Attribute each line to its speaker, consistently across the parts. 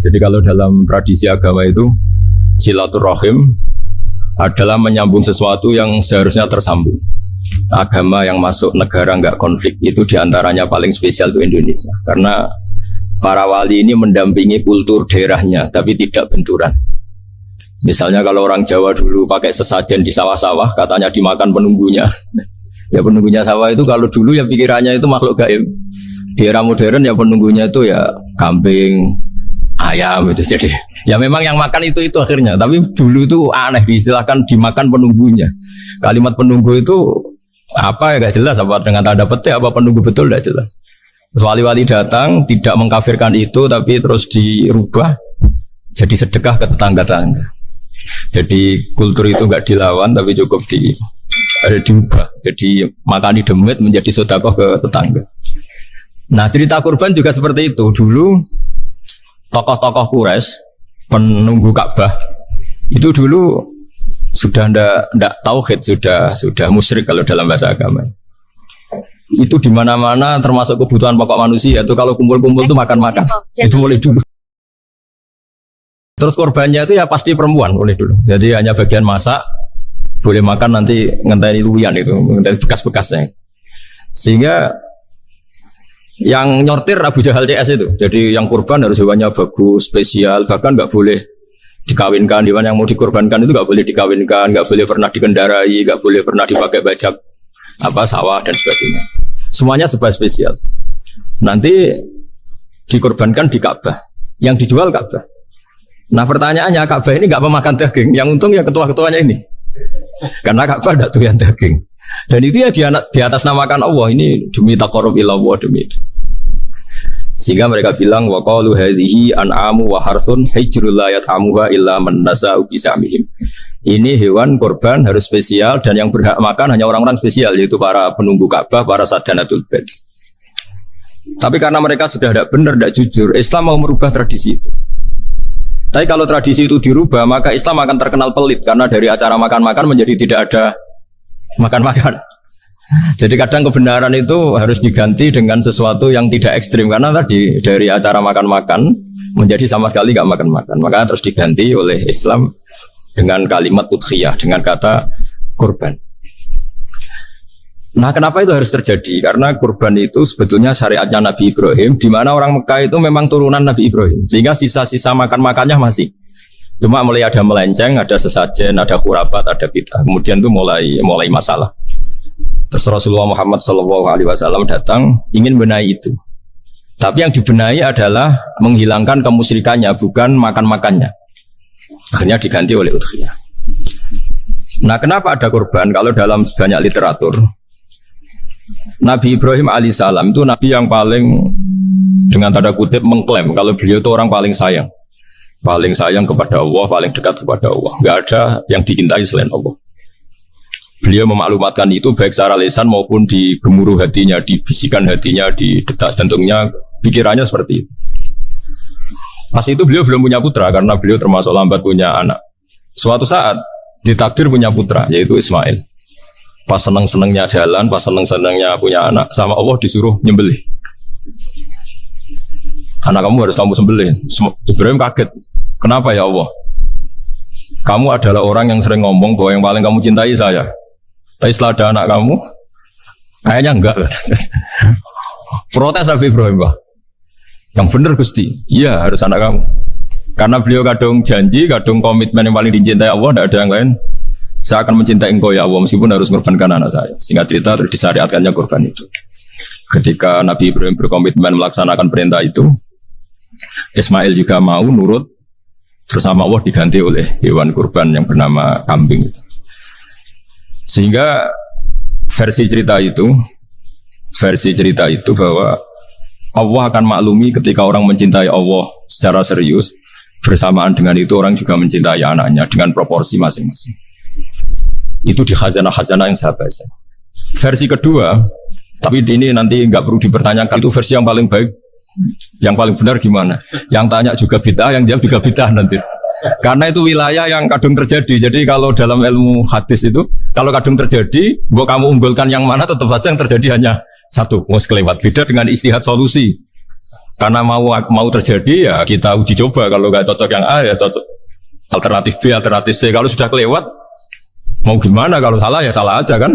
Speaker 1: Jadi kalau dalam tradisi agama itu silaturahim adalah menyambung sesuatu yang seharusnya tersambung. Agama yang masuk negara nggak konflik itu diantaranya paling spesial itu Indonesia. Karena para wali ini mendampingi kultur daerahnya, tapi tidak benturan. Misalnya kalau orang Jawa dulu pakai sesajen di sawah-sawah, katanya dimakan penunggunya. Ya penunggunya sawah itu kalau dulu ya pikirannya itu makhluk gaib. Di era modern ya penunggunya itu ya kambing, ayam itu. Jadi ya memang yang makan itu akhirnya. Tapi dulu itu aneh, diistilahkan dimakan penunggunya. Kalimat penunggu itu apa ya gak jelas, apa dengan tanda petik apa penunggu betul gak jelas. Wali-wali datang tidak mengkafirkan itu, tapi terus dirubah jadi sedekah ke tetangga-tetangga. Jadi kultur itu gak dilawan, tapi cukup diubah. Jadi makani demit menjadi sedekah ke tetangga. Nah cerita kurban juga seperti itu. Dulu tokoh-tokoh Quraisy penunggu Ka'bah itu dulu sudah ndak tauhid, sudah musyrik kalau dalam bahasa agama. Itu di mana-mana termasuk kebutuhan pokok manusia. Itu kalau kumpul-kumpul itu makan-makan. Itu mulai dulu. Terus korbannya itu ya pasti perempuan mulai dulu. Jadi hanya bagian masak, boleh makan nanti ngenteni luwian itu, ngenteni bekas-bekasnya. Sehingga yang nyortir Abu Jahal CS itu. Jadi yang kurban harus hewannya bagus, spesial, bahkan nggak boleh dikawinkan. Hewan yang mau dikorbankan itu nggak boleh dikawinkan, nggak boleh pernah dikendarai, nggak boleh pernah dipakai bajak sawah dan sebagainya. Semuanya serba spesial. Nanti dikorbankan di Ka'bah, yang dijual Ka'bah. Nah pertanyaannya, Ka'bah ini nggak memakan daging. Yang untung ya ketua-ketuanya ini, karena Ka'bah tidak doyan daging. Dan itu ya di atas namakan Allah, ini demi taqarrub ila Allah, demi. Sehingga mereka bilang wa qalu hadhihi an'amu wa harsun hijrul la yat'amuha illa man nasa'u bisamihim. Ini hewan korban harus spesial dan yang berhak makan hanya orang-orang spesial, yaitu para penunggu Ka'bah, para sadanatul bait. Tapi karena mereka sudah tidak benar, tidak jujur, Islam mau merubah tradisi itu. Tapi kalau tradisi itu dirubah, maka Islam akan terkenal pelit, karena dari acara makan-makan menjadi tidak ada makan-makan. Jadi kadang kebenaran itu harus diganti dengan sesuatu yang tidak ekstrim, karena tadi dari acara makan-makan menjadi sama sekali nggak makan-makan. Maka terus diganti oleh Islam dengan kalimat udhiyah, dengan kata kurban. Nah kenapa itu harus terjadi? Karena kurban itu sebetulnya syariatnya Nabi Ibrahim, di mana orang Mekah itu memang turunan Nabi Ibrahim, sehingga sisa-sisa makan-makannya masih. Cuma mulai ada melenceng, ada sesajen, ada khurafat, ada bid'ah. Kemudian itu mulai masalah. Terus Rasulullah Muhammad SAW datang ingin benahi itu. Tapi yang dibenahi adalah menghilangkan kemusyrikannya, bukan makan-makannya. Akhirnya diganti oleh udhiyah. Nah kenapa ada kurban? Kalau dalam banyak literatur, Nabi Ibrahim alaihissalam itu Nabi yang paling, dengan tanda kutip, mengklaim kalau beliau itu orang paling sayang kepada Allah, paling dekat kepada Allah. Nggak ada yang dicintai selain Allah. Beliau memaklumatkan itu baik secara lisan maupun di gemuruh hatinya, di bisikan hatinya, di detak jantungnya, pikirannya seperti itu. Pas itu beliau belum punya putra karena beliau termasuk lambat punya anak. Suatu saat ditakdir punya putra, yaitu Ismail. Pas seneng-senengnya jalan, pas seneng-senengnya punya anak, sama Allah disuruh nyembelih. Anak kamu harus kamu sembelih. Ibrahim kaget. Kenapa ya Allah? Kamu adalah orang yang sering ngomong bahwa yang paling kamu cintai saya. Tapi setelah ada anak kamu, kayaknya enggak. Protes Nabi Ibrahim, Pak. Yang benar Gusti. Iya, harus anak kamu. Karena beliau kadung janji, kadung komitmen yang paling dicintai Allah, tidak ada yang lain. Saya akan mencintai engkau ya Allah, meskipun harus mengorbankan anak saya. Singkat cerita, terus disyariatkannya korban itu. Ketika Nabi Ibrahim berkomitmen melaksanakan perintah itu, Ismail juga mau nurut, bersama Allah diganti oleh hewan kurban yang bernama kambing. Sehingga versi cerita itu bahwa Allah akan maklumi ketika orang mencintai Allah secara serius, bersamaan dengan itu orang juga mencintai anaknya dengan proporsi masing-masing. Itu di khazanah-khazanah yang saya baca. Versi kedua, tapi ini nanti nggak perlu dipertanyakan, itu versi yang paling baik. Yang paling benar gimana? Yang tanya juga bid'ah, yang jawab juga bid'ah nanti. Karena itu wilayah yang kadung terjadi. Jadi kalau dalam ilmu hadis itu, kalau kadung terjadi, buat kamu unggulkan yang mana, tetap saja yang terjadi hanya satu. Mau kelewat. Beda dengan istihad solusi. Karena mau terjadi ya kita uji coba. Kalau nggak cocok yang A ya cocok alternatif B, alternatif C. Kalau sudah kelewat mau gimana? Kalau salah ya salah aja kan.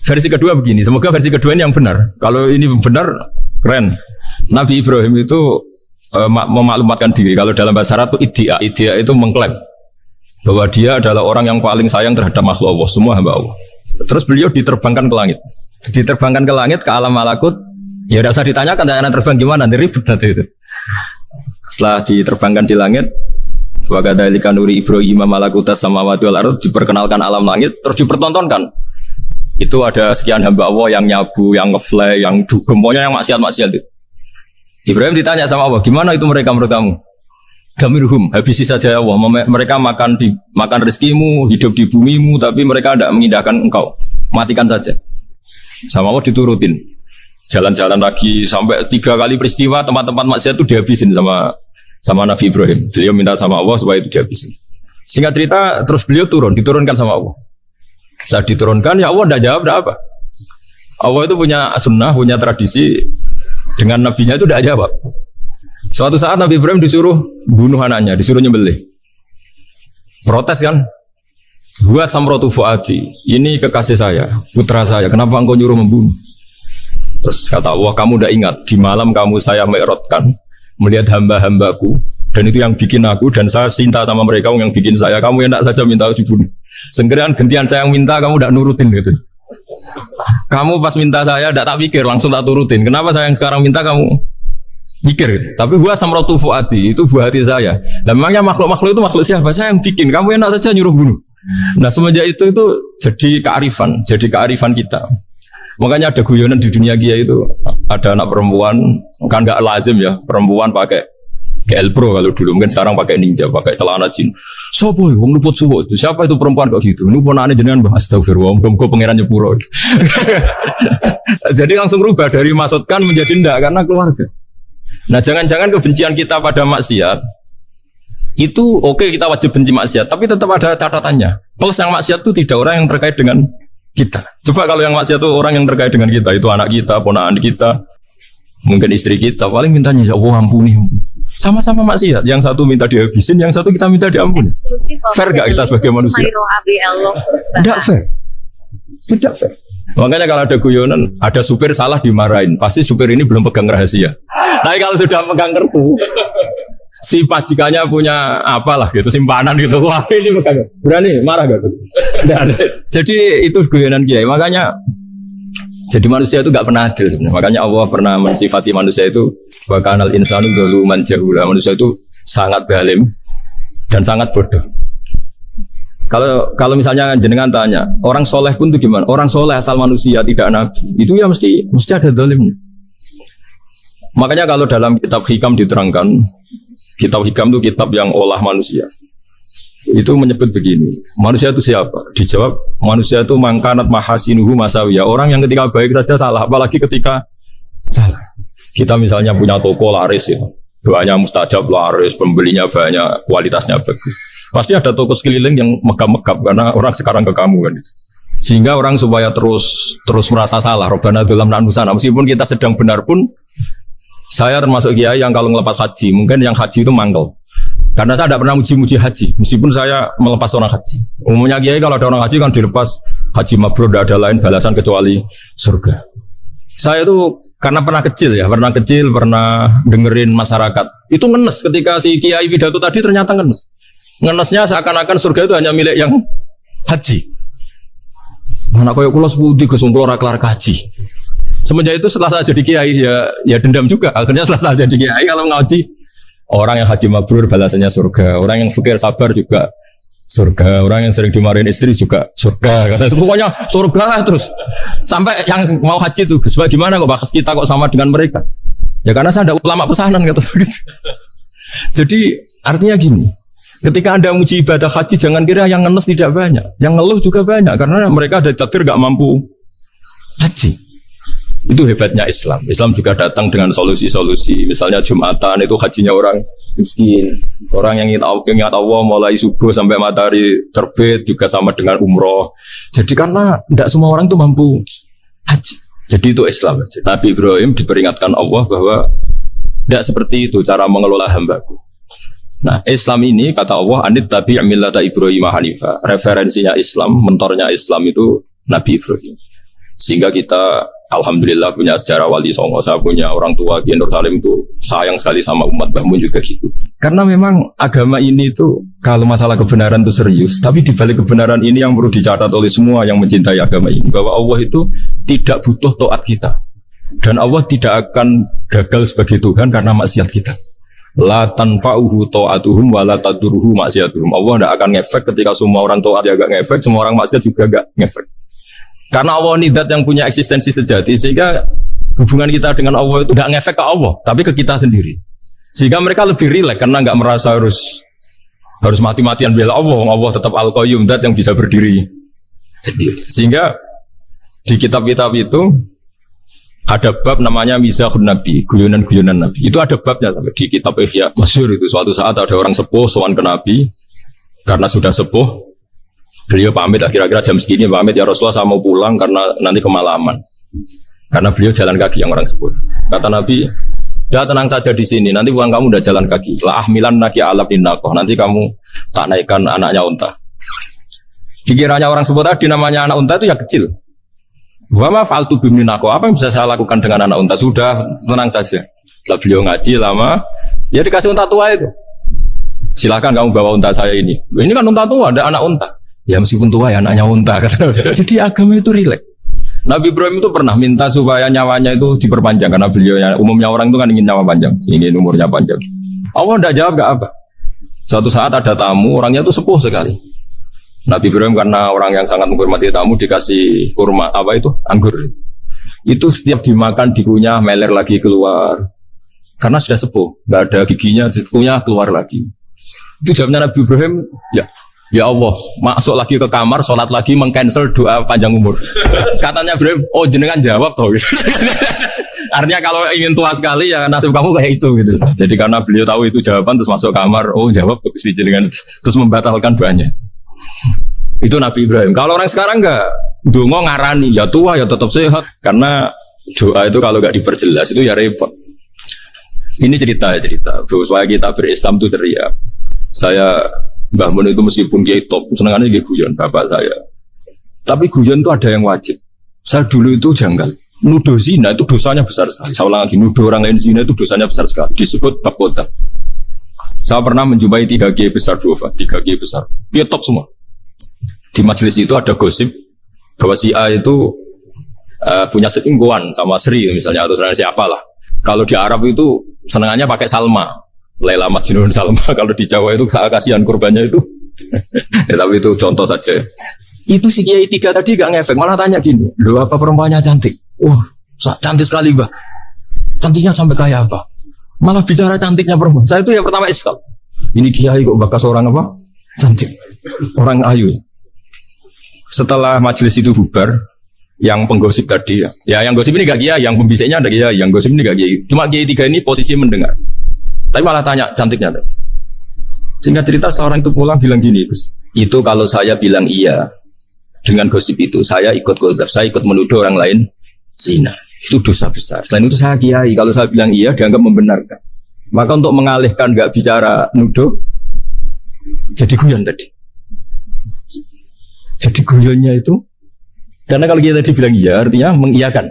Speaker 1: Versi kedua begini. Semoga versi kedua ini yang benar. Kalau ini benar keren. Nabi Ibrahim itu memaklumatkan diri. Kalau dalam bahasa Arab itu iddia itu mengklaim bahwa dia adalah orang yang paling sayang terhadap makhluk Allah, semua hamba Allah. Terus beliau diterbangkan ke langit. Diterbangkan ke langit, ke alam malakut. Ya tidak usah ditanyakan, tanya terbang gimana, nanti ribet nanti itu. Setelah diterbangkan di langit, wa kadzalika nuri Ibrahim malakutas samawati wal ardh, diperkenalkan alam langit, terus dipertontonkan. Itu ada sekian hamba Allah yang nyabu, yang ngefly, yang dugem, pokoknya yang maksiat-maksiat itu. Ibrahim ditanya sama Allah, gimana itu mereka menurut kamu? Gamirhum, habisi saja Allah. Mereka makan rezekimu, hidup di bumimu, tapi mereka tidak mengindahkan engkau. Matikan saja. Sama Allah diturutin. Jalan-jalan lagi sampai 3 kali peristiwa tempat-tempat maksiat itu dihabisin sama Nabi Ibrahim. Beliau minta sama Allah supaya itu dihabisin. Singkat cerita, terus beliau diturunkan sama Allah. Saat diturunkan, ya Allah tidak jawab, tidak apa. Allah itu punya sunnah, punya tradisi. Dengan nabinya itu tidak jawab. Suatu saat Nabi Ibrahim disuruh bunuh anaknya, disuruh nyembelih. Protes kan? Buat samrotu fuadi, ini kekasih saya, putra saya, kenapa engkau nyuruh membunuh? Terus kata Allah, kamu udah ingat, di malam kamu saya mi'rajkan, melihat hamba-hambaku, dan itu yang bikin aku, dan saya cinta sama mereka yang bikin saya, kamu enak saja minta dibunuh. Segera gantian saya yang minta, kamu udah nurutin gitu. Kamu pas minta saya, tidak tak pikir, langsung tak turutin. Kenapa saya yang sekarang minta kamu mikir? Tapi gua samrotu fuadi, itu buah hati saya. Dan memangnya makhluk-makhluk itu makhluk siapa? Saya yang bikin, kamu enak saja nyuruh bunuh. Nah semenjak itu jadi kearifan kita. Makanya ada guyonan di dunia Kia itu, ada anak perempuan, kan nggak lazim ya, perempuan pakai GL Pro kalau dulu, mungkin sekarang pakai Ninja, pakai celana jin. Sopo, wong luput suwo. Siapa itu perempuan kok gitu? Ini ponakane jenengan Mbah, astagfirullah, muga-muga pangeran nyepuro. Jadi langsung rubah dari maksudkan menjadi ndak karena keluarga. Nah, jangan-jangan kebencian kita pada maksiat itu oke, kita wajib benci maksiat, tapi tetap ada catatannya. Plus yang maksiat itu tidak orang yang terkait dengan kita. Coba kalau yang maksiat itu orang yang terkait dengan kita, itu anak kita, ponakan kita, mungkin istri kita, paling mintanya ya Allah ampuni. Sama-sama maksiat, yang satu minta dihabisin, yang satu kita minta diampuni. Fair gak kita sebagai manusia? Tidak fair. Tidak fair. Makanya kalau ada guyonan, ada supir salah dimarahin, pasti supir ini belum pegang rahasia. Tapi kalau sudah pegang kartu, si majikannya punya apalah gitu, simpanan gitu, wah ini pegang, berani marah gak tuh? Jadi itu guyonan Kiai. Makanya jadi manusia itu gak pernah adil sebenarnya. Makanya Allah pernah mensifati manusia itu wa kanal insanu zaluman jahula. Manusia itu sangat zalim dan sangat bodoh. Kalau misalnya jenengan tanya, orang soleh pun itu gimana? Orang soleh asal manusia tidak nabi, itu ya mesti ada zalimnya. Makanya kalau dalam kitab Hikam diterangkan, kitab Hikam itu kitab yang olah manusia. Itu menyebut begini, manusia itu siapa? Dijawab, manusia itu mangkanat mahasinuhu masawiyah. Orang yang ketika baik saja salah, apalagi ketika salah. Kita misalnya punya toko laris ya, doanya mustajab laris, pembelinya banyak, kualitasnya bagus. Pasti ada toko sekeliling yang megap-megap karena orang sekarang ke kamu kan. Sehingga orang supaya terus merasa salah. Robbana dzalamna anfusana, meskipun kita sedang benar pun. Saya termasuk kiai yang kalau ngelepas haji, mungkin yang haji itu mangkel. Karena saya tidak pernah muji-muji haji, meskipun saya melepas orang haji. Umumnya kiai kalau ada orang haji kan dilepas haji mabrur, tidak ada lain balasan kecuali surga. Saya itu karena pernah kecil, pernah dengerin masyarakat. Itu ngenes ketika si kiai pidato tadi ternyata ngenes. Ngenesnya seakan-akan surga itu hanya milik yang haji. Mana koyo kula sepudi Gus kula ora kelar haji. Semenjak itu setelah saya jadi kiai ya dendam juga. Akhirnya setelah saya jadi kiai kalau ngaji, orang yang haji mabrur balasannya surga, orang yang fakir sabar juga surga, orang yang sering dimarahin istri juga surga. Kata pokoknya surga terus. Sampai yang mau haji itu, Gus, gimana kok bahas kita kok sama dengan mereka? Ya karena saya ada ulama pesanan kata gitu. Jadi artinya gini, ketika Anda muji ibadah haji, jangan kira yang ngenes tidak banyak, yang ngeluh juga banyak, karena mereka ada takdir gak mampu haji. Itu hebatnya Islam. Islam juga datang dengan solusi-solusi. Misalnya Jumatan itu hajinya orang miskin, orang yang ingat Allah mulai subuh sampai matahari terbit juga sama dengan umroh. Jadi karena tidak semua orang itu mampu haji. Jadi itu Islam. Nabi Ibrahim diperingatkan Allah bahwa Tidak seperti itu cara mengelola hambaku. Nah, Islam ini kata Allah, anit tabi' millata Ibrahim Hanifah. Referensinya Islam, mentornya Islam itu Nabi Ibrahim. Sehingga kita alhamdulillah punya sejarah wali songo, saya punya orang tua Kiai Nur Salim itu sayang sekali sama umat, Mbah Mun juga gitu. Karena memang agama ini itu kalau masalah kebenaran itu serius, tapi di balik kebenaran ini yang perlu dicatat oleh semua yang mencintai agama ini, bahwa Allah itu tidak butuh taat kita. Dan Allah tidak akan gagal sebagai Tuhan karena maksiat kita. La tanfa'uhu ta'atuhum wa la tadurruhu maksiatuhum. Allah tidak akan ngefek ketika semua orang taat ya gak ngefek, semua orang maksiat juga gak ngefek. Karena Allah ini zat yang punya eksistensi sejati, sehingga hubungan kita dengan Allah itu gak ngefek ke Allah, tapi ke kita sendiri. Sehingga mereka lebih rileks karena gak merasa harus mati-matian bela Allah. Allah tetap Al-Qayyum, zat yang bisa berdiri sendiri. Sehingga di kitab-kitab itu ada bab namanya Mizahun Nabi, guyonan-guyonan Nabi. Itu ada babnya sampai di kitab Ihya masyhur itu. Suatu saat ada orang sepuh sowan ke Nabi karena sudah sepuh. Beliau pamit, kira-kira jam segini pamit, ya Rasulullah saya mau pulang karena nanti kemalaman. Karena beliau jalan kaki yang orang sepuh. Kata Nabi, ya tenang saja di sini, nanti pulang kamu udah jalan kaki. La ahmilan naki alab innakoh, nanti kamu tak naikkan anaknya unta. Pikirannya orang sepuh tadi namanya anak unta itu ya kecil. Wa ma fa'altu biminako, apa yang bisa saya lakukan dengan anak unta? Sudah, tenang saja. Setelah beliau ngaji lama, ya dikasih unta tua itu. Silakan kamu bawa unta saya ini. Ini kan unta tua, ada anak unta. Ya meskipun tua ya anaknya unta. Jadi agama itu rileks. Nabi Ibrahim itu pernah minta supaya nyawanya itu diperpanjang karena beliau umumnya orang itu kan ingin nyawa panjang, ingin umurnya panjang. Allah tidak jawab gak apa. Suatu saat ada tamu, orangnya itu sepuh sekali. Nabi Ibrahim karena orang yang sangat menghormati tamu dikasih kurma apa itu anggur. Itu setiap dimakan dikunyah meler lagi keluar. Karena sudah sepuh, nggak ada giginya, dikunyah keluar lagi. Itu jawabnya Nabi Ibrahim, ya Allah, masuk lagi ke kamar, sholat lagi, mengcancel doa panjang umur. Katanya Ibrahim, oh jenengan jawab toh. Artinya kalau ingin tua sekali ya nasib kamu kayak itu gitu. Jadi karena beliau tahu itu jawaban terus masuk kamar, oh jawab terus jenengan terus membatalkan doanya. Itu Nabi Ibrahim. Kalau orang sekarang enggak, dongo ngarani, ya tua ya tetap sehat. Karena doa itu kalau enggak diperjelas itu ya repot. Ini cerita supaya kita berislam itu teriak. Saya Mbah Mun itu meskipun dia top, senangannya dia guyon bapak saya. Tapi guyon itu ada yang wajib. Saya dulu itu janggal. Nuduh zina itu dosanya besar sekali. Saya ulang lagi, nuduh orang lain zina itu dosanya besar sekali. Disebut bab qadzaf. Saya pernah menjumpai 3 kiai besar dua, 3 kiai besar. Dia top semua. Di majelis itu ada gosip bahwa si A itu punya selingkuhan sama Sri misalnya atau siapa lah. Kalau di Arab itu senangannya pakai Salma. Laila Majnun Salma. Kalau di Jawa itu kasihan korbannya itu. Ya, tapi itu contoh saja. Itu si Kiai 3 tadi gak ngefek, malah tanya gini, loh apa perempuannya cantik? Wah, cantik sekali Mbak. Cantiknya sampai kayak apa? Malah bicara cantiknya perempuan. Saya itu yang pertama iskal. Ini Kiai kok bakas orang apa? Cantik. Orang ayu. Setelah majelis itu bubar, yang penggosip tadi ya yang gosip ini gak Kiai, yang pembisiknya ada Kiai, yang gosip ini gak Kiai. Cuma Kiai 3 ini posisi mendengar. Tapi malah tanya cantiknya. Singkat cerita setelah orang itu pulang bilang gini, itu kalau saya bilang iya dengan gosip itu, saya ikut qadzaf, saya ikut menuduh orang lain zina. Itu dosa besar. Selain itu saya Kiai, kalau saya bilang iya dianggap membenarkan. Maka untuk mengalihkan gak bicara nuduh, jadi guyon tadi. Jadi guyonnya itu, karena kalau kita tadi bilang iya, artinya mengiyakan.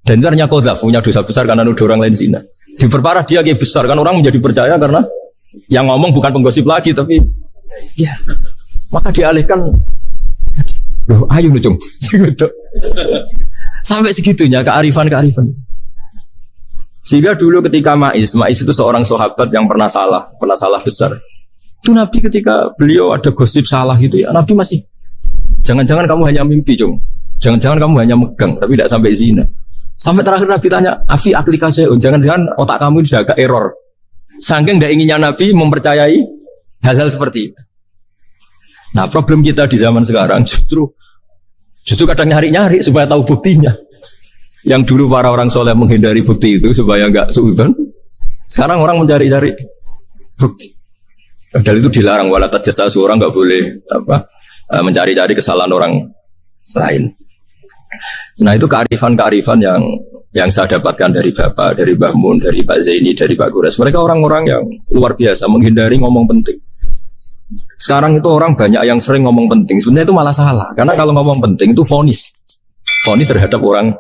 Speaker 1: Dan itu artinya qadzaf, punya dosa besar karena nuduh orang lain zina. Diperparah dia kayak besar kan orang menjadi percaya karena yang ngomong bukan penggosip lagi tapi ya maka dialihkan. Loh, ayo Cung. Sampai segitunya kearifan. Sehingga dulu ketika Ma'is itu seorang sahabat yang pernah salah besar. Itu Nabi ketika beliau ada gosip salah gitu ya, Nabi masih jangan-jangan kamu hanya mimpi Cung. Jangan-jangan kamu hanya megang tapi tidak sampai zina. Sampai terakhir Nabi tanya, Afi aklikase, jangan-jangan otak kamu sudah agak error. Saking tidak inginnya Nabi mempercayai hal-hal seperti itu. Nah problem kita di zaman sekarang justru kadang nyari-nyari supaya tahu buktinya. Yang dulu para orang soleh menghindari bukti itu supaya nggak suudzon. Sekarang orang mencari-cari bukti. Padahal itu dilarang, wala tajassasu, orang nggak boleh mencari-cari kesalahan orang lain. Nah itu kearifan yang yang saya dapatkan dari Bapak, dari Mbah Mun, dari Pak Zaini, dari Pak Gures. Mereka orang-orang yang luar biasa, menghindari ngomong penting. Sekarang itu orang banyak yang sering ngomong penting. Sebenarnya itu malah salah. Karena kalau ngomong penting itu vonis. Vonis terhadap orang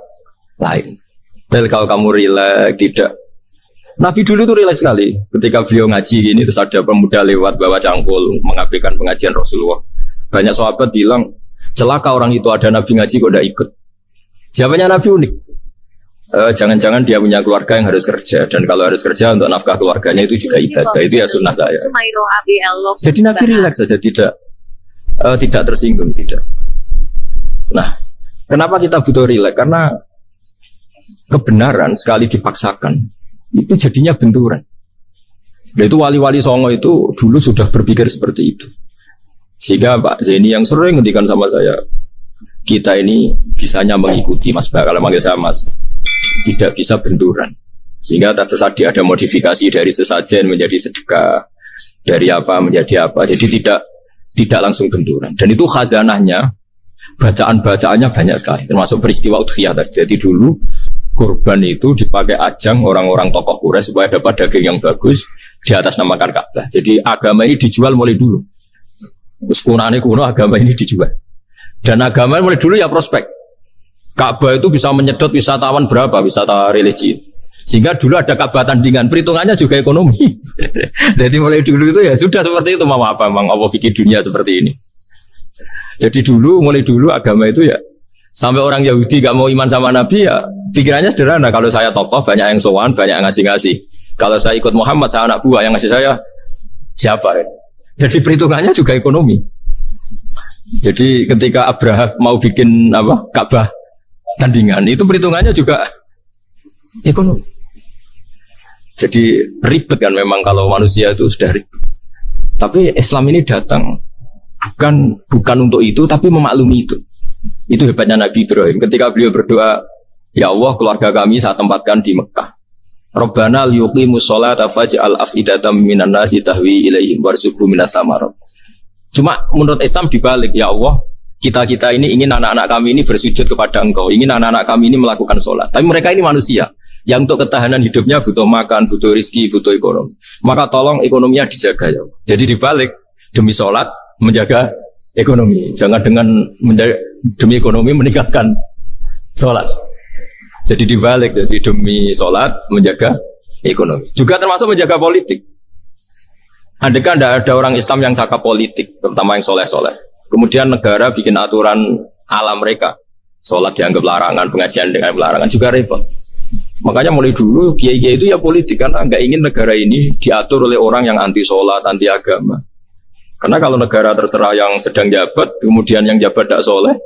Speaker 1: lain. Tapi kalau kamu rileks, tidak. Nabi dulu itu rileks sekali. Ketika beliau ngaji gini, terus ada pemuda lewat bawa cangkul, mengabaikan pengajian Rasulullah. Banyak sahabat bilang, celaka orang itu ada Nabi ngaji kok tidak ikut. Jawabannya Nabi unik. Jangan-jangan dia punya keluarga yang harus kerja. Dan kalau harus kerja untuk nafkah keluarganya itu juga ibadah. Itu ya sunnah saya. Jadi Nabi rileks saja, tidak tersinggung, tidak. Nah, kenapa kita butuh rileks? Karena kebenaran sekali dipaksakan itu jadinya benturan. Dan itu wali-wali Songo itu dulu sudah berpikir seperti itu. Sehingga Pak Zaini yang sering ngendikan sama saya, kita ini bisanya mengikuti Mas Bah, kalau manggil saya Mas, tidak bisa benturan. Sehingga tadi ada modifikasi dari sesajen menjadi sedekah, dari apa menjadi apa. Jadi tidak langsung benturan. Dan itu khazanahnya, bacaan-bacaannya banyak sekali, termasuk peristiwa udhiyah tadi. Jadi dulu kurban itu dipakai ajang orang-orang tokoh Quraisy supaya dapat daging yang bagus di atas namakan Ka'bah. Jadi agama ini dijual mulai dulu. Terus kuno agama ini dijual. Dan agama mulai dulu ya prospek. Ka'bah itu bisa menyedot wisatawan berapa, wisata religi. Sehingga dulu ada Ka'bah tandingan, perhitungannya juga ekonomi. Jadi mulai dulu itu ya sudah seperti itu. Mama apa memang Allah bikin dunia seperti ini. Jadi mulai dulu agama itu ya, sampai orang Yahudi gak mau iman sama Nabi ya pikirannya sederhana. Kalau saya tokoh banyak yang sowan, banyak yang ngasih-ngasih. Kalau saya ikut Muhammad, saya anak buah, yang ngasih saya siapa? Ya? Jadi perhitungannya juga ekonomi. Jadi ketika Abraham mau bikin Ka'bah tandingan, itu perhitungannya juga ekonomi. Jadi ribet kan memang kalau manusia itu sudah ribet. Tapi Islam ini datang bukan untuk itu, tapi memaklumi itu. Itu hebatnya Nabi Ibrahim. Ketika beliau berdoa, ya Allah, keluarga kami saya tempatkan di Mekah. Rabbana liyuqimus sholata faj'al af'idatam minan nasi tahwi ilaihim warzuqhum minas samarat. Cuma menurut Islam dibalik, ya Allah, kita ini ingin anak-anak kami ini bersujud kepada Engkau, ingin anak-anak kami ini melakukan sholat. Tapi mereka ini manusia yang untuk ketahanan hidupnya butuh makan, butuh rizki, butuh ekonomi. Maka tolong ekonominya dijaga ya Allah. Jadi dibalik, demi sholat menjaga ekonomi. Jangan dengan demi ekonomi meninggalkan sholat. Jadi dibalik, jadi demi sholat menjaga ekonomi. Juga termasuk menjaga politik. Andaikan ada orang Islam yang cakap politik, terutama yang soleh-soleh. Kemudian negara bikin aturan ala mereka. Sholat dianggap larangan, pengajian dengan larangan, juga repot. Makanya mulai dulu kiai-kiai itu ya politik, karena nggak ingin negara ini diatur oleh orang yang anti sholat, anti agama. Karena kalau negara terserah yang sedang jabat, kemudian yang jabat tidak soleh,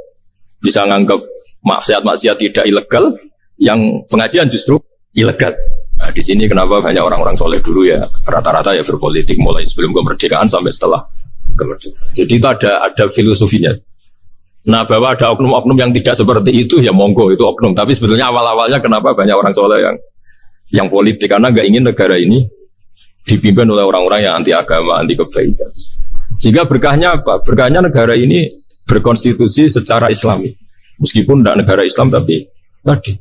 Speaker 1: bisa nganggap maksiat-maksiat tidak ilegal, yang pengajian justru ilegal. Nah, di sini kenapa banyak orang-orang soleh dulu ya rata-rata ya berpolitik mulai sebelum kemerdekaan sampai setelah kemerdekaan. Jadi itu ada filosofinya. Nah, bahwa ada oknum-oknum yang tidak seperti itu ya monggo, itu oknum. Tapi sebetulnya awal-awalnya kenapa banyak orang soleh yang politik, karena nggak ingin negara ini dipimpin oleh orang-orang yang anti agama, anti kebaikan. Sehingga berkahnya apa? Berkahnya negara ini berkonstitusi secara Islami. Meskipun tidak negara Islam, tapi tadi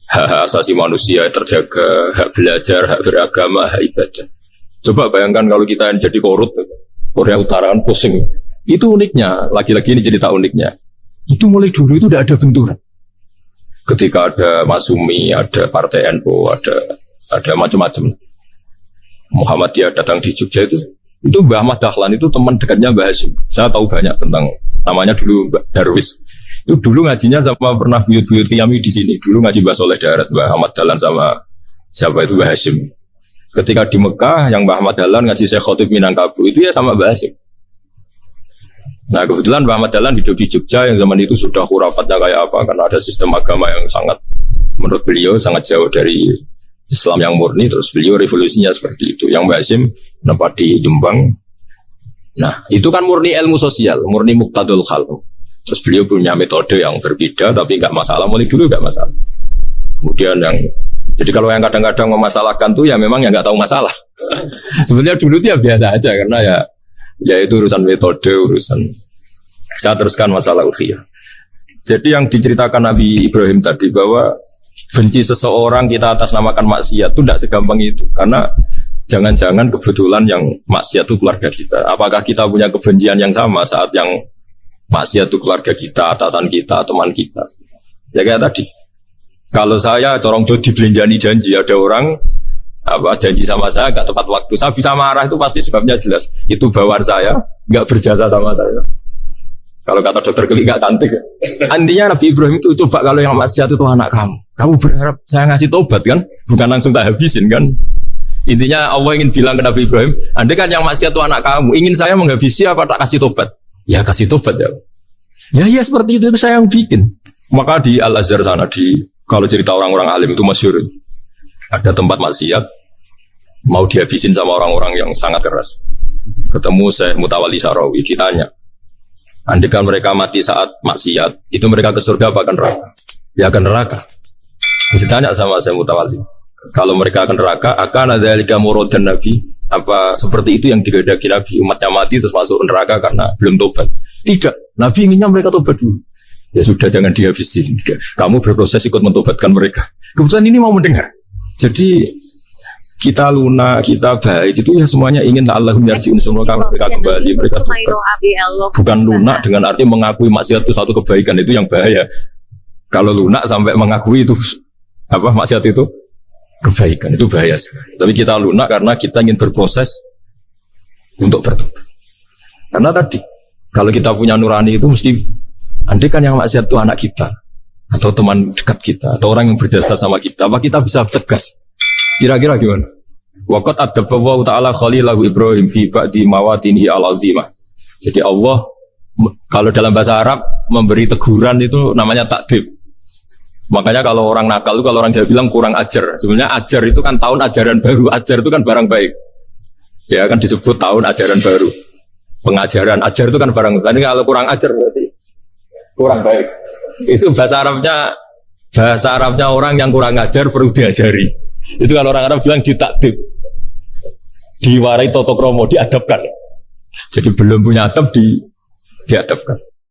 Speaker 1: hak asasi manusia terjaga, hak belajar, hak beragama, hak ibadah. Coba bayangkan kalau kita yang jadi korut, Korea Utara kan pusing. Itu uniknya, lagi-lagi ini cerita uniknya. Itu mulai dulu itu tidak ada benturan. Ketika ada Masumi, ada Partai NU, ada macam-macam. Muhammadiyah datang di Jogja itu Mbah Ahmad Dahlan itu teman dekatnya Mbah Hasyim. Saya tahu banyak tentang, namanya dulu Mbah Darwis. Itu dulu ngajinya sama pernah buyut-buyut Qiyami di sini. Dulu ngaji Mbah Soleh Darat, Mbah Ahmad Dahlan sama siapa itu Mbah Hasyim. Ketika di Mekah, yang Mbah Ahmad Dahlan ngaji Syekh Khotib Minangkabau itu ya sama Mbah Hasyim. Nah kebetulan Mbah Ahmad Dahlan hidup di Jogja yang zaman itu sudah khurafatnya kayak apa, karena ada sistem agama yang sangat, menurut beliau sangat jauh dari Islam yang murni. Terus beliau revolusinya seperti itu. Yang Mbah Hasyim nampak di Jombang. Nah itu kan murni ilmu sosial, murni muqtadul khalq. Terus beliau punya metode yang berbeda, tapi nggak masalah, mulai dulu nggak masalah. Kemudian jadi kalau yang kadang-kadang memasalahkan tuh ya memang yang nggak tahu masalah. Sebenarnya dulu dia biasa aja, karena ya itu urusan metode, urusan. Saya teruskan masalah ukhiyah. Jadi yang diceritakan Nabi Ibrahim tadi, bahwa benci seseorang kita atas namakan maksiat itu tidak segampang itu. Karena jangan-jangan kebetulan yang maksiat itu keluarga kita. Apakah kita punya kebencian yang sama saat yang maksiat itu keluarga kita, atasan kita, teman kita? Ya kayak tadi. Kalau saya corong jodi belenjani janji, ada orang janji sama saya gak tepat waktu, saya bisa marah itu pasti sebabnya jelas. Itu bawaan saya gak berjasa sama saya. Kalau kata dokter Keli gak cantik. Intinya Nabi Ibrahim itu coba kalau yang maksiat itu anak kamu berharap saya ngasih tobat kan, bukan langsung tak habisin kan. Intinya Allah ingin bilang ke Nabi Ibrahim, andai kan yang maksiat itu anak kamu, ingin saya menghabisi apa tak kasih tobat? Ya kasih tobat ya. Ya seperti itu saya yang bikin. Maka di Al-Azhar sana, kalau cerita orang-orang alim itu masyhur, ada tempat maksiat mau dihabisin sama orang-orang yang sangat keras. Ketemu Syekh Mutawalli Sarawi, ditanya, andai kan mereka mati saat maksiat, itu mereka ke surga apa ke neraka? Ya ke neraka. Ditanya sama Syekh Mutawalli, kalau mereka ke neraka, akan ada lika muradan Nabi? Apa seperti itu yang digedaki Nabi, umatnya mati terus masuk neraka karena belum tobat? Tidak, Nabi inginnya mereka tobat dulu. Ya sudah, jangan dihabisin. Kamu berproses ikut mentobatkan mereka. Kebetulan ini mau mendengar. Jadi kita lunak, kita baik itu ya semuanya ingin Allahum yarji'un, semoga mereka kembali, mereka tobat. Bukan lunak dengan arti mengakui maksiat itu satu kebaikan, itu yang bahaya. Kalau lunak sampai mengakui itu maksiat itu kebaikan, itu bahaya sekali. Tapi kita lunak karena kita ingin berproses untuk bertobat. Karena tadi kalau kita punya nurani itu mesti, andai kan yang maksiat itu anak kita atau teman dekat kita atau orang yang berjasa sama kita, apa kita bisa tegas? Kira-kira gimana? Waqat adabbahu ta'ala khalilahu Ibrahim fi ba'di mawatinihi al-azimah. Jadi Allah kalau dalam bahasa Arab memberi teguran itu namanya takdib. Makanya kalau orang nakal itu, kalau orang Jawa bilang kurang ajar. Sebenarnya ajar itu kan tahun ajaran baru. Ajar itu kan barang baik. Ya kan disebut tahun ajaran baru. Pengajaran, ajar itu kan barang baik. Ini kalau kurang ajar berarti kurang baik. Itu bahasa Arabnya orang yang kurang ajar perlu diajari. Itu kalau orang Arab bilang ditakdib, diwarai toto kromo, diadabkan. Jadi belum punya adab diadabkan.